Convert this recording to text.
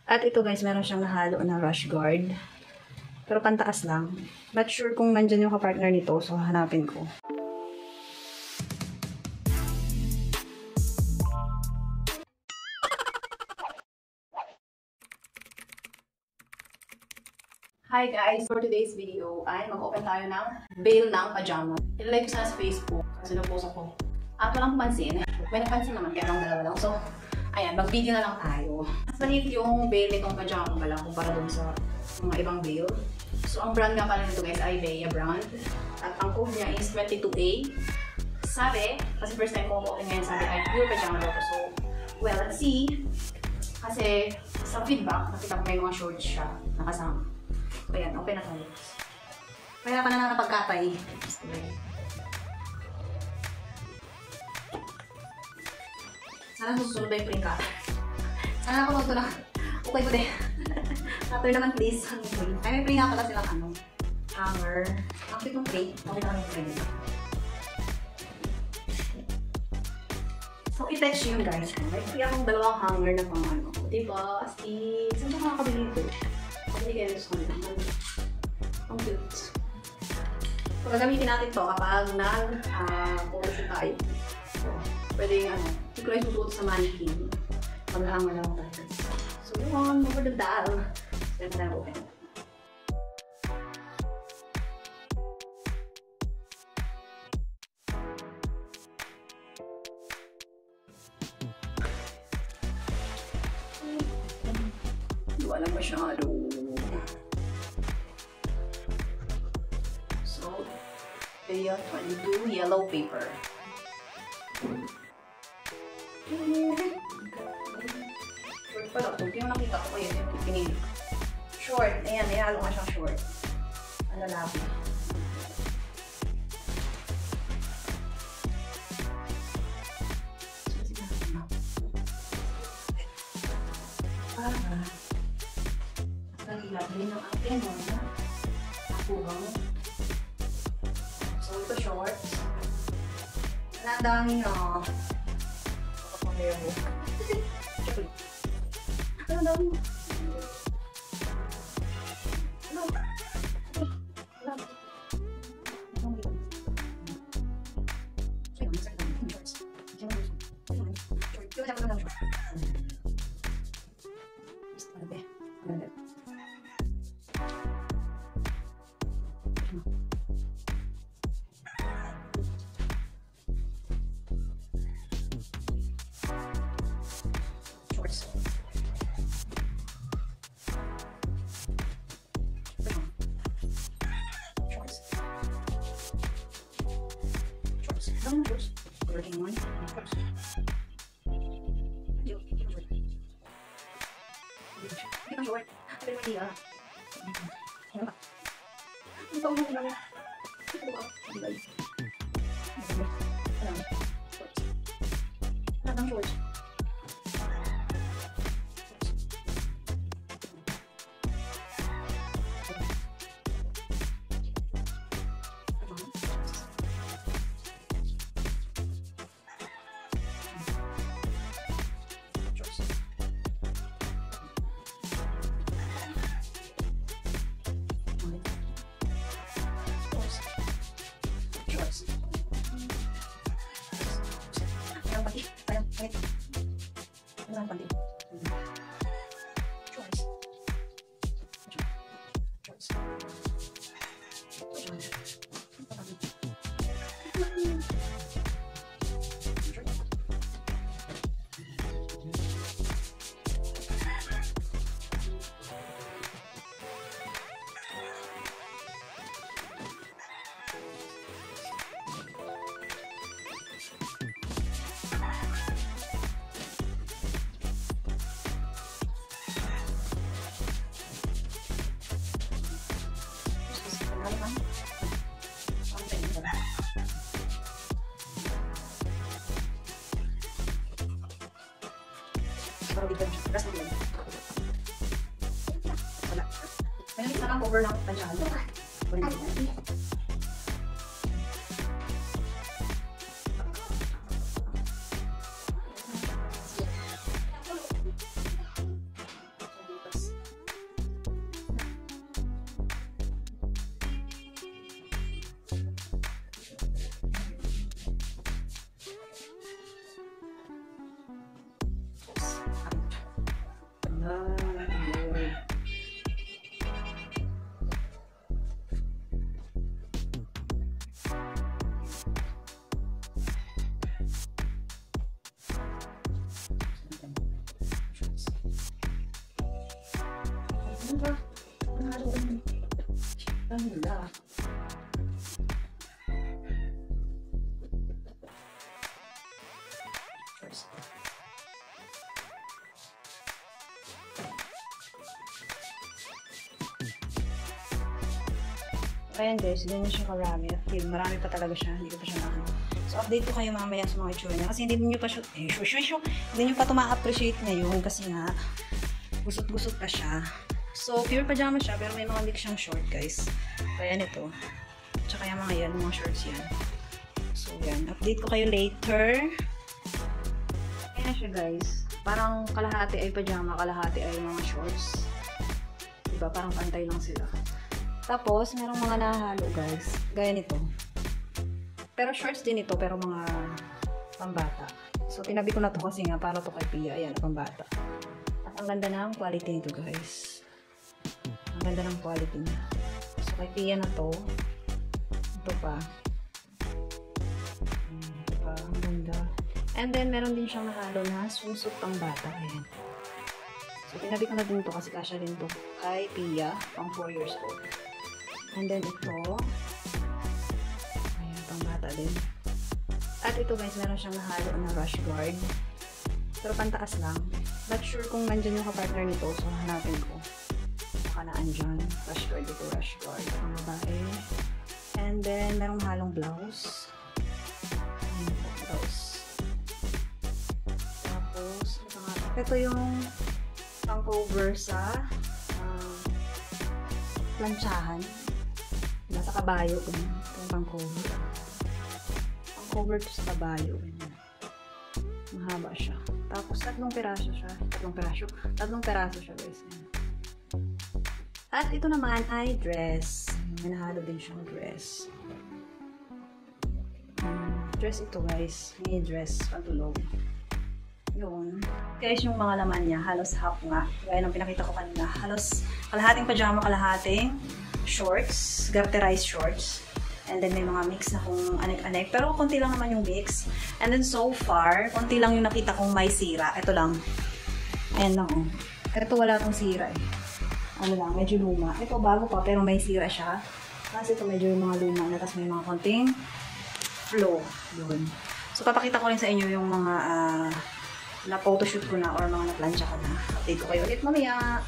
At ito guys, meron siyang nahalo na rush guard. Pero pantaas lang. Not sure kung nandyan yung kapartner nito, so hanapin ko. Hi guys! For today's video ay mag-open tayo ng bale ng pajama. Ilalike ko sa Facebook kasi na-post ako. At walang pumansin. May napansin naman kaya lang dalawa lang. So, ayan, mag-video na lang tayo. Mas maliit yung bale nitong pajama pala kumpara dun sa mga ibang bale. So, ang brand nga pala nito guys ay Bea brand. At ang code niya is 22A. Sabi, kasi first time ko open ngayon, sabi ay pure pajama daw to. So, well, let's see. Kasi sa feedback, nakita ko may mga shorts siya nakasama. So, ayan, open na tayo. Kaya pa na nakapagkatay. Sana susunod ba yung print cutter? Sana ako magto na. Okay po din. Cutter naman please. Ay, may print nga pala silang ano. Hanger. Ang cute ng print. Okay na kami print. So, i-fetch yun guys. May free akong dalawang hanger na pang ano. Diba? As in, saan ba makakabili ito? Hindi kayo sa kanila. Ang cute. So, gagamitin natin to kapag nag-photoshoot tayo. So, pwede yung ano, hindi ko lang susuot sa mannequin. Mag-hanger lang tayo. So, yun, over the dial. So, yun na open. Hindi ko alam masyado. So, Bea 22 yellow paper. Short pala ito. Hindi mo nakita ko yun. Yung pinili. Short. Ayan, nihalo nga siyang short. Ang lalaki. Lagi ng akin mo na nakuha mo. So, ito shorts. Ang dami na. Kapamaya mo. Ang dami mo. Working one. Ito short. Ito yung idea. Ito ang mga lang. Ito ba? Ito ang short. May nakita kang cover ng pansyado. Ano ba? Ano ba? Ayan guys, ganyan siya karami. Marami pa talaga siya, hindi ko pa siya naano. So update ko kayo mamaya sa mga itsura niya. Kasi hindi nyo pa siya, hindi nyo pa ito ma-appreciate ngayon kasi nga, gusot-gusot pa siya. So pure pajama siya, pero may mga mix siyang short guys. Kaya nito. Tsaka yung mga yan, mga shorts yan. So yan, update ko kayo later. Ayan siya guys. Parang kalahati ay pajama, kalahati ay mga shorts. Diba? Parang pantay lang sila. Tapos, merong mga nahalo guys. Gaya nito. Pero shorts din ito, pero mga pambata. So, tinabi ko na to kasi nga para to kay Pia. Ayan, pambata. At ang ganda ng quality nito guys. Ang ganda ng quality niya. So, kay Pia na to. Ito pa. Ito pa. Ang ganda. And then, meron din siyang nahalo na swimsuit pambata. Ayan. So, tinabi ko na din to kasi kasya din to kay Pia, pang 4 years old. And then ito, ayan, pang bata din. At ito guys, meron siyang nahalo na rush guard. Pero pantaas lang. Not sure kung nandyan yung kapartner nito, so hanapin ko. Baka na andyan. Rush guard ito, rush guard. Ang babae. And then, merong halong blouse. Ayan po, blouse. Tapos, ito yung pang cover sa planchahan. Nasa kabayo, ganyan. Itong pang cover. Pang cover to sa kabayo, ganyan. Mahaba siya. Tapos, tatlong peraso siya. Tatlong peraso siya, guys. At ito naman ay dress. May nahalo din siyang dress. Dress ito, guys. May dress, pantulog. Yun. Guys, yung mga laman niya, halos half nga. Gaya ng pinakita ko kanina. Halos kalahating pajama, kalahating shorts, garterized shorts. And then may mga mix na kung anek-anek. Pero konti lang naman yung mix. And then so far, konti lang yung nakita kong may sira. Ito lang. Ayan lang oh. Ito wala tong sira eh. Ano lang, medyo luma. Ito bago pa pero may sira siya. Kasi ito medyo yung mga luma na. Tapos may mga konting flow. Yun. So papakita ko rin sa inyo yung mga na photoshoot ko na or mga na-plancha ko na. Update ko kayo ulit mamaya.